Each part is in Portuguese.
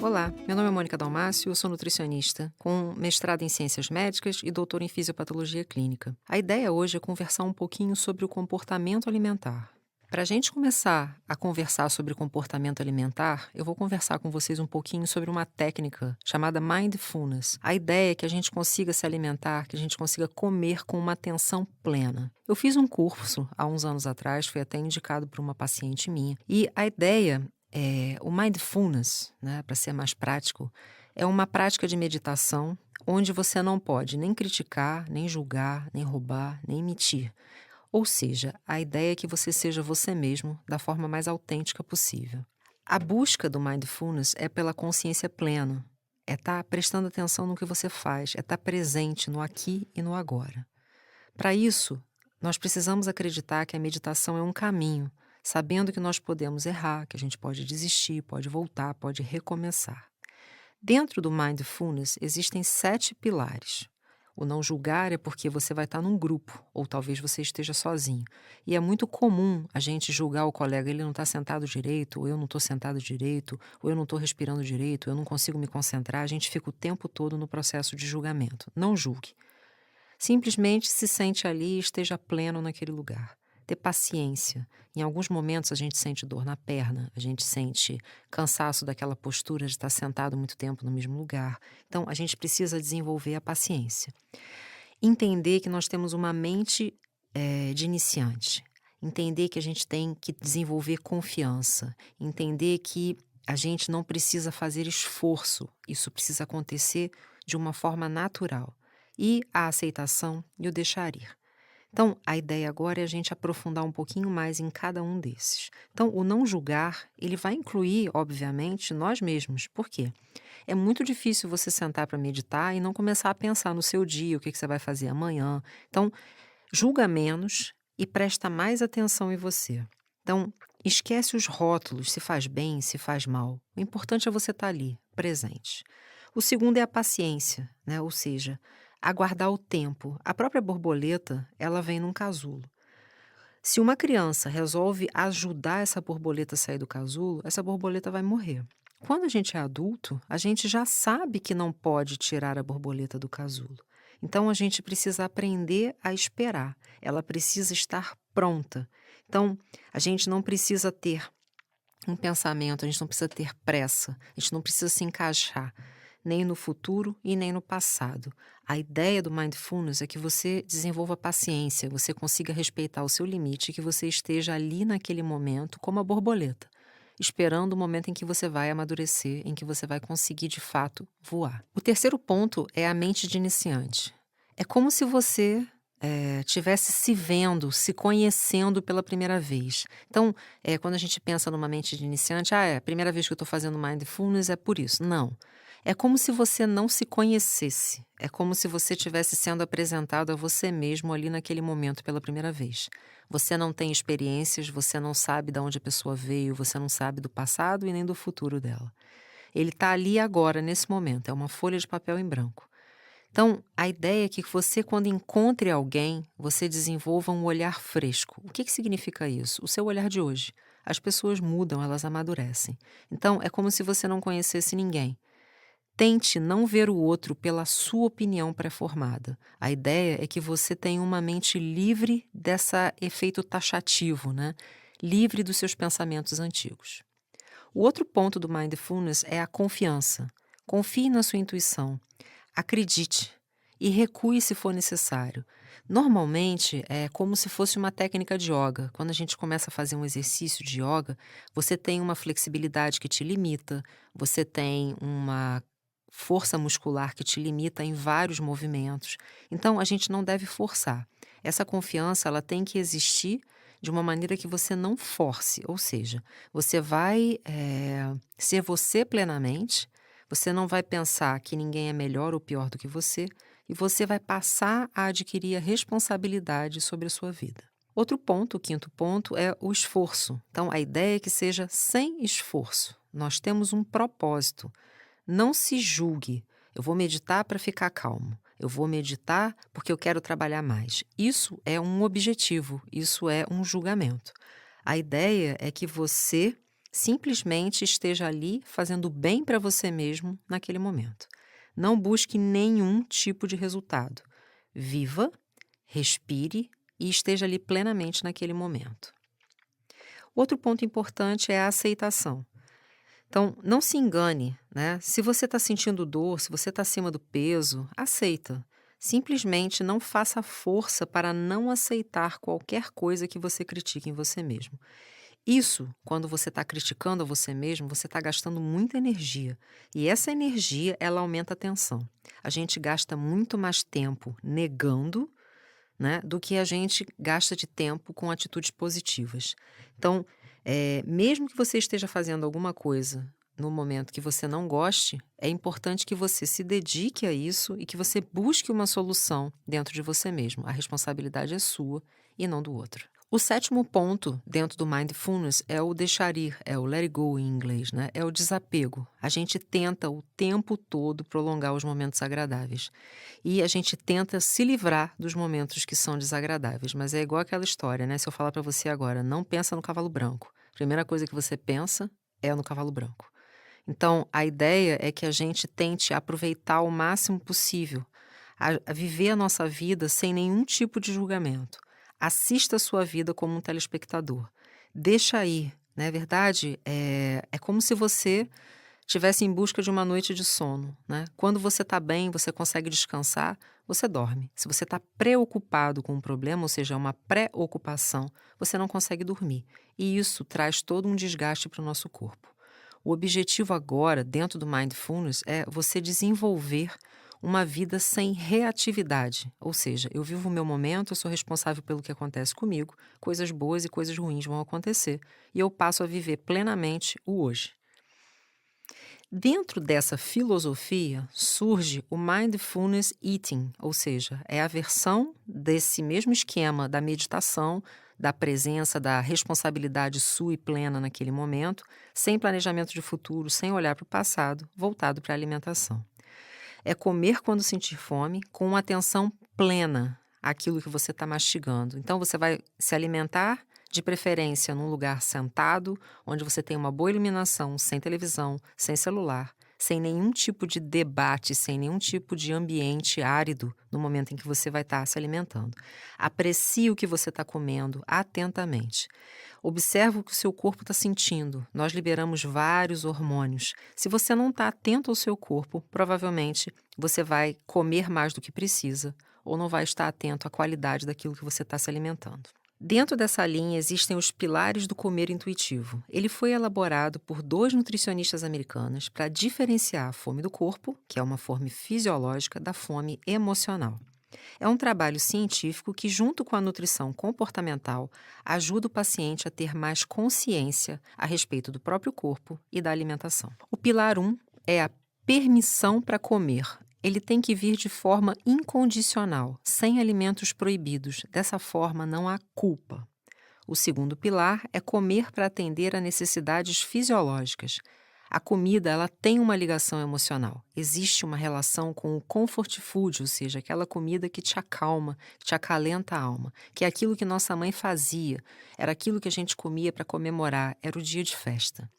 Olá, meu nome é Mônica Dalmácio, eu sou nutricionista, com mestrado em Ciências Médicas e doutor em Fisiopatologia Clínica. A ideia hoje é conversar um pouquinho sobre o comportamento alimentar. Para a gente começar a conversar sobre comportamento alimentar, eu vou conversar com vocês um pouquinho sobre uma técnica chamada Mindfulness. A ideia é que a gente consiga se alimentar, que a gente consiga comer com uma atenção plena. Eu fiz um curso há uns anos atrás, foi até indicado por uma paciente minha, e a ideia o mindfulness, né, para ser mais prático, é uma prática de meditação onde você não pode nem criticar, nem julgar, nem roubar, nem mentir. Ou seja, a ideia é que você seja você mesmo da forma mais autêntica possível. A busca do mindfulness é pela consciência plena, é estar prestando atenção no que você faz, é estar presente no aqui e no agora. Para isso, nós precisamos acreditar que a meditação é um caminho, sabendo que nós podemos errar, que a gente pode desistir, pode voltar, pode recomeçar. Dentro do mindfulness existem 7 pilares. O não julgar é porque você vai estar num grupo, ou talvez você esteja sozinho. E é muito comum a gente julgar o colega, ele não está sentado direito, ou eu não estou sentado direito, ou eu não estou respirando direito, eu não consigo me concentrar. A gente fica o tempo todo no processo de julgamento. Não julgue. Simplesmente se sente ali e esteja pleno naquele lugar. Ter paciência. Em alguns momentos a gente sente dor na perna, a gente sente cansaço daquela postura de estar sentado muito tempo no mesmo lugar. Então a gente precisa desenvolver a paciência. Entender que nós temos uma mente de iniciante. Entender que a gente tem que desenvolver confiança. Entender que a gente não precisa fazer esforço. Isso precisa acontecer de uma forma natural. E a aceitação e o deixar ir. Então, a ideia agora é a gente aprofundar um pouquinho mais em cada um desses. Então, o não julgar, ele vai incluir, obviamente, nós mesmos. Por quê? É muito difícil você sentar para meditar e não começar a pensar no seu dia, o que você vai fazer amanhã. Então, julga menos e presta mais atenção em você. Então, esquece os rótulos, se faz bem, se faz mal. O importante é você estar ali, presente. O segundo é a paciência, né? Ou seja, aguardar o tempo. A própria borboleta, ela vem num casulo. Se uma criança resolve ajudar essa borboleta a sair do casulo, essa borboleta vai morrer. Quando a gente é adulto, a gente já sabe que não pode tirar a borboleta do casulo. Então a gente precisa aprender a esperar. Ela precisa estar pronta. Então a gente não precisa ter um pensamento, a gente não precisa ter pressa, a gente não precisa se encaixar nem no futuro e nem no passado. A ideia do mindfulness é que você desenvolva paciência, você consiga respeitar o seu limite, que você esteja ali naquele momento como a borboleta, esperando o momento em que você vai amadurecer, em que você vai conseguir de fato voar. O terceiro ponto é a mente de iniciante. É como se você tivesse se vendo, se conhecendo pela primeira vez. Então, quando a gente pensa numa mente de iniciante, é a primeira vez que eu estou fazendo mindfulness é por isso. Não. É como se você não se conhecesse. É como se você estivesse sendo apresentado a você mesmo ali naquele momento pela primeira vez. Você não tem experiências, você não sabe de onde a pessoa veio, você não sabe do passado e nem do futuro dela. Ele está ali agora, nesse momento, é uma folha de papel em branco. Então, a ideia é que você, quando encontre alguém, você desenvolva um olhar fresco. O que significa isso? O seu olhar de hoje. As pessoas mudam, elas amadurecem. Então, é como se você não conhecesse ninguém. Tente não ver o outro pela sua opinião pré-formada. A ideia é que você tenha uma mente livre desse efeito taxativo, né? Livre dos seus pensamentos antigos. O outro ponto do mindfulness é a confiança. Confie na sua intuição. Acredite e recue se for necessário. Normalmente é como se fosse uma técnica de yoga. Quando a gente começa a fazer um exercício de yoga, você tem uma flexibilidade que te limita, você tem uma força muscular que te limita em vários movimentos. Então a gente não deve forçar. Essa confiança ela tem que existir de uma maneira que você não force, ou seja, você vai ser você plenamente. Você não vai pensar que ninguém é melhor ou pior do que você e você vai passar a adquirir a responsabilidade sobre a sua vida. Outro ponto, o quinto ponto, é o esforço. Então, a ideia é que seja sem esforço. Nós temos um propósito. Não se julgue. Eu vou meditar para ficar calmo. Eu vou meditar porque eu quero trabalhar mais. Isso é um objetivo, isso é um julgamento. A ideia é que você Simplesmente esteja ali fazendo bem para você mesmo naquele momento. Não busque nenhum tipo de resultado. Viva, respire e esteja ali plenamente naquele momento. Outro ponto importante é a aceitação. Então, não se engane, né? Se você está sentindo dor, se você está acima do peso, aceita. Simplesmente não faça força para não aceitar qualquer coisa que você critique em você mesmo. Isso, quando você está criticando a você mesmo, você está gastando muita energia. E essa energia, ela aumenta a tensão. A gente gasta muito mais tempo negando, né, do que a gente gasta de tempo com atitudes positivas. Então, mesmo que você esteja fazendo alguma coisa no momento que você não goste, é importante que você se dedique a isso e que você busque uma solução dentro de você mesmo. A responsabilidade é sua e não do outro. O sétimo ponto dentro do Mindfulness é o deixar ir, é o let it go em inglês, né? É o desapego. A gente tenta o tempo todo prolongar os momentos agradáveis. E a gente tenta se livrar dos momentos que são desagradáveis, mas é igual aquela história, né? Se eu falar para você agora, não pensa no cavalo branco. A primeira coisa que você pensa é no cavalo branco. Então, a ideia é que a gente tente aproveitar o máximo possível, a viver a nossa vida sem nenhum tipo de julgamento. Assista a sua vida como um telespectador. Deixa ir, não é verdade? É como se você estivesse em busca de uma noite de sono, né? Quando você está bem, você consegue descansar, você dorme. Se você está preocupado com um problema, ou seja, uma preocupação, você não consegue dormir. E isso traz todo um desgaste para o nosso corpo. O objetivo agora, dentro do Mindfulness, é você desenvolver uma vida sem reatividade. Ou seja, eu vivo o meu momento, eu sou responsável pelo que acontece comigo, coisas boas e coisas ruins vão acontecer, e eu passo a viver plenamente o hoje. Dentro dessa filosofia surge o Mindfulness Eating, ou seja, é a versão desse mesmo esquema da meditação, da presença, da responsabilidade sua e plena naquele momento, sem planejamento de futuro, sem olhar para o passado, voltado para a alimentação. É comer quando sentir fome, com atenção plena àquilo que você está mastigando. Então você vai se alimentar, de preferência num lugar sentado, onde você tem uma boa iluminação, sem televisão, sem celular, sem nenhum tipo de debate, sem nenhum tipo de ambiente árido no momento em que você vai estar se alimentando. Aprecie o que você está comendo atentamente. Observe o que o seu corpo está sentindo. Nós liberamos vários hormônios. Se você não está atento ao seu corpo, provavelmente você vai comer mais do que precisa ou não vai estar atento à qualidade daquilo que você está se alimentando. Dentro dessa linha existem os pilares do comer intuitivo. Ele foi elaborado por 2 nutricionistas americanas para diferenciar a fome do corpo, que é uma fome fisiológica, da fome emocional. É um trabalho científico que, junto com a nutrição comportamental, ajuda o paciente a ter mais consciência a respeito do próprio corpo e da alimentação. O pilar 1 é a permissão para comer. Ele tem que vir de forma incondicional, sem alimentos proibidos. Dessa forma, não há culpa. O segundo pilar é comer para atender a necessidades fisiológicas. A comida, ela tem uma ligação emocional. Existe uma relação com o comfort food, ou seja, aquela comida que te acalma, que te acalenta a alma, que é aquilo que nossa mãe fazia, era aquilo que a gente comia para comemorar, era o dia de festa.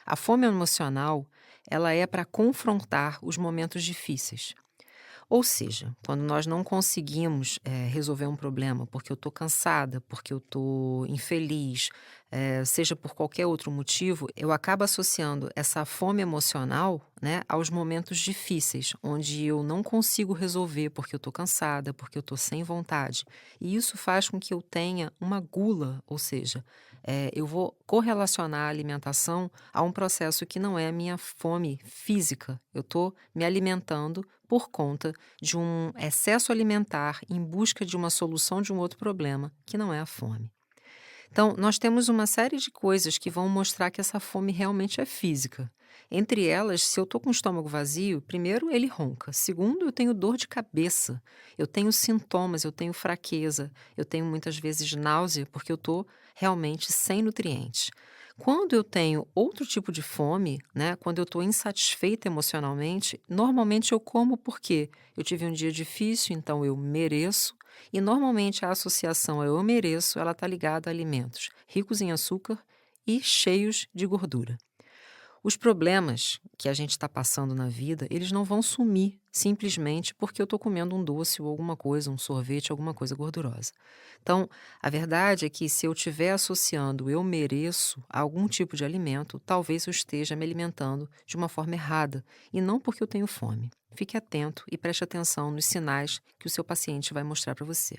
A fome emocional, ela é para confrontar os momentos difíceis. Ou seja, quando nós não conseguimos resolver um problema porque eu estou cansada, porque eu estou infeliz, seja por qualquer outro motivo, eu acabo associando essa fome emocional, né, aos momentos difíceis, onde eu não consigo resolver porque eu estou cansada, porque eu estou sem vontade. E isso faz com que eu tenha uma gula, ou seja, eu vou correlacionar a alimentação a um processo que não é a minha fome física. Eu estou me alimentando por conta de um excesso alimentar em busca de uma solução de um outro problema, que não é a fome. Então, nós temos uma série de coisas que vão mostrar que essa fome realmente é física. Entre elas, se eu estou com o estômago vazio, primeiro, ele ronca. Segundo, eu tenho dor de cabeça. Eu tenho sintomas, eu tenho fraqueza, eu tenho muitas vezes náusea, porque eu estou realmente sem nutrientes. Quando eu tenho outro tipo de fome, né, quando eu estou insatisfeita emocionalmente, normalmente eu como porque eu tive um dia difícil, então eu mereço. E normalmente a associação ao eu mereço, ela está ligada a alimentos ricos em açúcar e cheios de gordura. Os problemas que a gente está passando na vida, eles não vão sumir simplesmente porque eu estou comendo um doce ou alguma coisa, um sorvete, alguma coisa gordurosa. Então, a verdade é que se eu estiver associando eu mereço a algum tipo de alimento, talvez eu esteja me alimentando de uma forma errada e não porque eu tenho fome. Fique atento e preste atenção nos sinais que o seu paciente vai mostrar para você.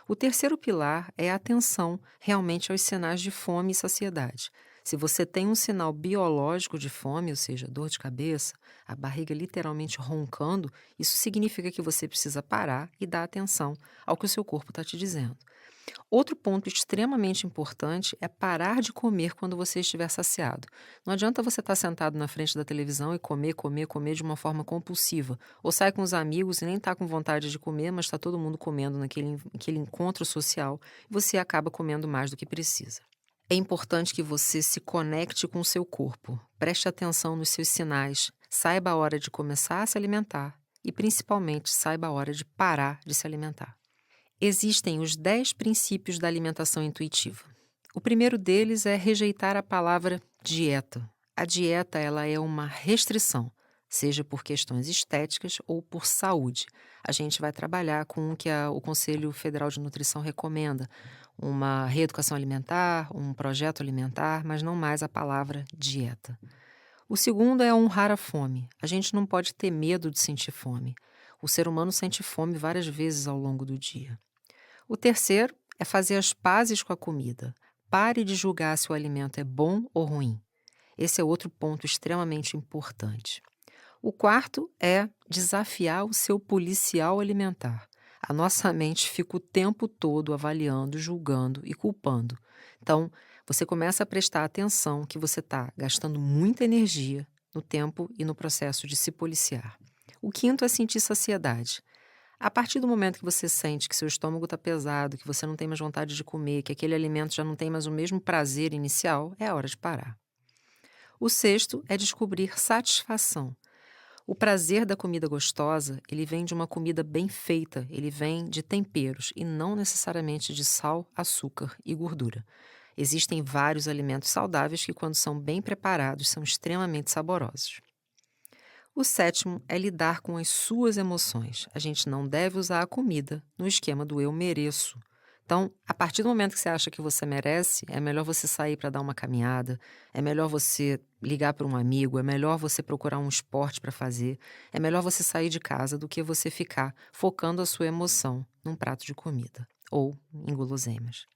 O terceiro pilar é a atenção realmente aos sinais de fome e saciedade. Se você tem um sinal biológico de fome, ou seja, dor de cabeça, a barriga literalmente roncando, isso significa que você precisa parar e dar atenção ao que o seu corpo está te dizendo. Outro ponto extremamente importante é parar de comer quando você estiver saciado. Não adianta você estar sentado na frente da televisão e comer, comer, comer de uma forma compulsiva. Ou sai com os amigos e nem está com vontade de comer, mas está todo mundo comendo naquele encontro social e você acaba comendo mais do que precisa. É importante que você se conecte com o seu corpo, preste atenção nos seus sinais, saiba a hora de começar a se alimentar e, principalmente, saiba a hora de parar de se alimentar. Existem os 10 princípios da alimentação intuitiva. O primeiro deles é rejeitar a palavra dieta. A dieta ela é uma restrição, seja por questões estéticas ou por saúde. A gente vai trabalhar com o que o Conselho Federal de Nutrição recomenda, uma reeducação alimentar, um projeto alimentar, mas não mais a palavra dieta. O segundo é honrar a fome. A gente não pode ter medo de sentir fome. O ser humano sente fome várias vezes ao longo do dia. O terceiro é fazer as pazes com a comida. Pare de julgar se o alimento é bom ou ruim. Esse é outro ponto extremamente importante. O quarto é desafiar o seu policial alimentar. A nossa mente fica o tempo todo avaliando, julgando e culpando. Então, você começa a prestar atenção que você está gastando muita energia no tempo e no processo de se policiar. O quinto é sentir saciedade. A partir do momento que você sente que seu estômago está pesado, que você não tem mais vontade de comer, que aquele alimento já não tem mais o mesmo prazer inicial, é a hora de parar. O sexto é descobrir satisfação. O prazer da comida gostosa, ele vem de uma comida bem feita, ele vem de temperos e não necessariamente de sal, açúcar e gordura. Existem vários alimentos saudáveis que, quando são bem preparados, são extremamente saborosos. O sétimo é lidar com as suas emoções. A gente não deve usar a comida no esquema do eu mereço. Então, a partir do momento que você acha que você merece, é melhor você sair para dar uma caminhada, é melhor você ligar para um amigo, é melhor você procurar um esporte para fazer, é melhor você sair de casa do que você ficar focando a sua emoção num prato de comida ou em guloseimas.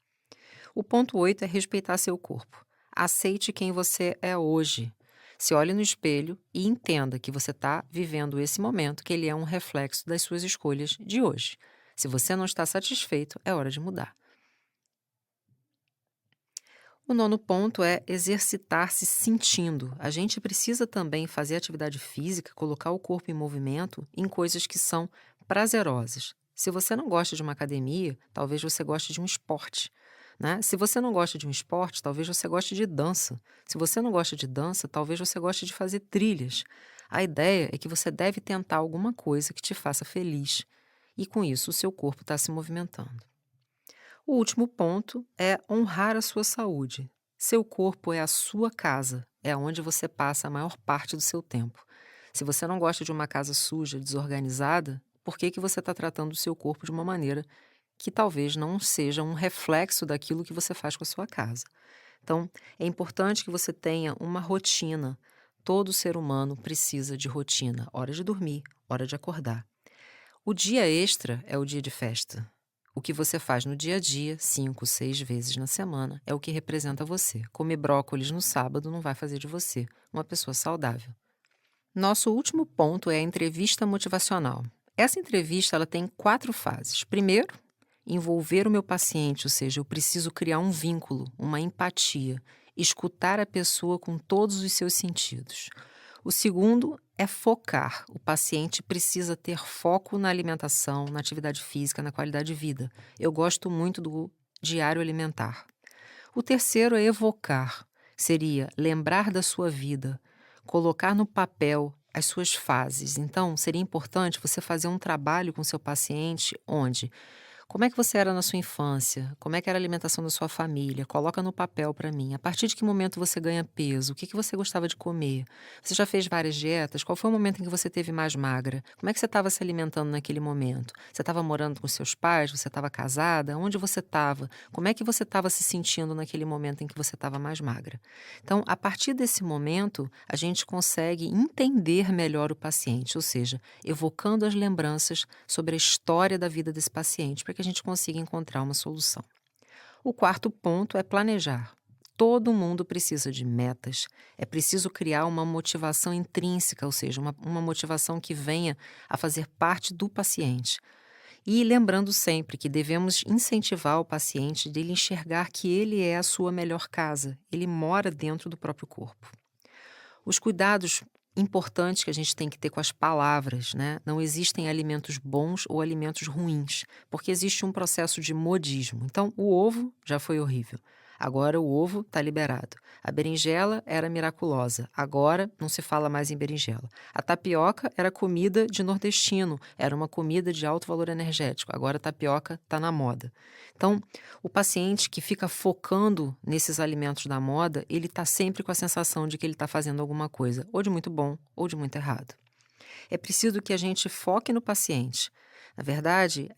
O ponto 8 é respeitar seu corpo. Aceite quem você é hoje. Se olhe no espelho e entenda que você está vivendo esse momento, que ele é um reflexo das suas escolhas de hoje. Se você não está satisfeito, é hora de mudar. O nono ponto é exercitar-se sentindo. A gente precisa também fazer atividade física, colocar o corpo em movimento em coisas que são prazerosas. Se você não gosta de uma academia, talvez você goste de um esporte. Né? Se você não gosta de um esporte, talvez você goste de dança. Se você não gosta de dança, talvez você goste de fazer trilhas. A ideia é que você deve tentar alguma coisa que te faça feliz. E com isso, o seu corpo está se movimentando. O último ponto é honrar a sua saúde. Seu corpo é a sua casa, é onde você passa a maior parte do seu tempo. Se você não gosta de uma casa suja, desorganizada, por que você está tratando o seu corpo de uma maneira que talvez não seja um reflexo daquilo que você faz com a sua casa? Então, é importante que você tenha uma rotina. Todo ser humano precisa de rotina, hora de dormir, hora de acordar. O dia extra é o dia de festa. O que você faz no dia a dia, 5, 6 vezes na semana, é o que representa você. Comer brócolis no sábado não vai fazer de você uma pessoa saudável. Nosso último ponto é a entrevista motivacional. Essa entrevista ela tem 4 fases. Primeiro, envolver o meu paciente, ou seja, eu preciso criar um vínculo, uma empatia, escutar a pessoa com todos os seus sentidos. O segundo é focar. O paciente precisa ter foco na alimentação, na atividade física, na qualidade de vida. Eu gosto muito do diário alimentar. O terceiro é evocar. Seria lembrar da sua vida, colocar no papel as suas fases. Então, seria importante você fazer um trabalho com seu paciente onde Como é que você era na sua infância? Como é que era a alimentação da sua família? Coloca no papel para mim. A partir de que momento você ganha peso? O que que você gostava de comer? Você já fez várias dietas? Qual foi o momento em que você teve mais magra? Como é que você estava se alimentando naquele momento? Você estava morando com seus pais? Você estava casada? Onde você estava? Como é que você estava se sentindo naquele momento em que você estava mais magra? Então, a partir desse momento, a gente consegue entender melhor o paciente, ou seja, evocando as lembranças sobre a história da vida desse paciente, para que a gente consiga encontrar uma solução. O quarto ponto é planejar. Todo mundo precisa de metas. É preciso criar uma motivação intrínseca, ou seja, uma motivação que venha a fazer parte do paciente. E lembrando sempre que devemos incentivar o paciente dele enxergar que ele é a sua melhor casa, ele mora dentro do próprio corpo. Os cuidados importantes que a gente tem que ter com as palavras, né? Não existem alimentos bons ou alimentos ruins, porque existe um processo de modismo. Então, o ovo já foi horrível. Agora o ovo está liberado. A berinjela era miraculosa. Agora não se fala mais em berinjela. A tapioca era comida de nordestino, era uma comida de alto valor energético. Agora a tapioca está na moda. Então, o paciente que fica focando nesses alimentos da moda, ele está sempre com a sensação de que ele está fazendo alguma coisa, ou de muito bom, ou de muito errado. É preciso que a gente foque no paciente. Na verdade,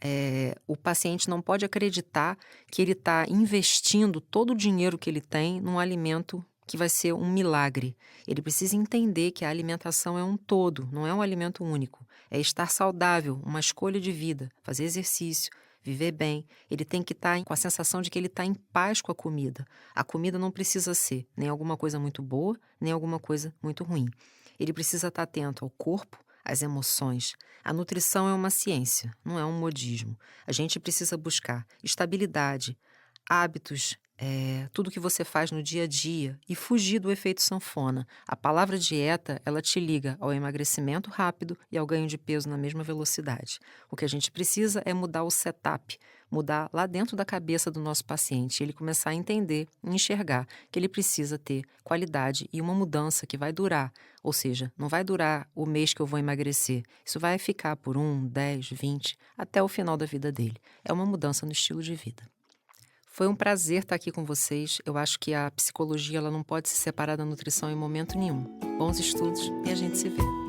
o paciente não pode acreditar que ele está investindo todo o dinheiro que ele tem num alimento que vai ser um milagre. Ele precisa entender que a alimentação é um todo, não é um alimento único. É estar saudável, uma escolha de vida, fazer exercício, viver bem. Ele tem que estar com a sensação de que ele está em paz com a comida. A comida não precisa ser nem alguma coisa muito boa, nem alguma coisa muito ruim. Ele precisa estar atento ao corpo, às emoções. A nutrição é uma ciência, não é um modismo. A gente precisa buscar estabilidade, hábitos, tudo que você faz no dia a dia e fugir do efeito sanfona. A palavra dieta, ela te liga ao emagrecimento rápido e ao ganho de peso na mesma velocidade. O que a gente precisa é mudar o setup, mudar lá dentro da cabeça do nosso paciente, ele começar a entender e enxergar que ele precisa ter qualidade e uma mudança que vai durar. Ou seja, não vai durar o mês que eu vou emagrecer. Isso vai ficar por 1, 10, 20, até o final da vida dele. É uma mudança no estilo de vida. Foi um prazer estar aqui com vocês. Eu acho que a psicologia ela não pode se separar da nutrição em momento nenhum. Bons estudos e a gente se vê.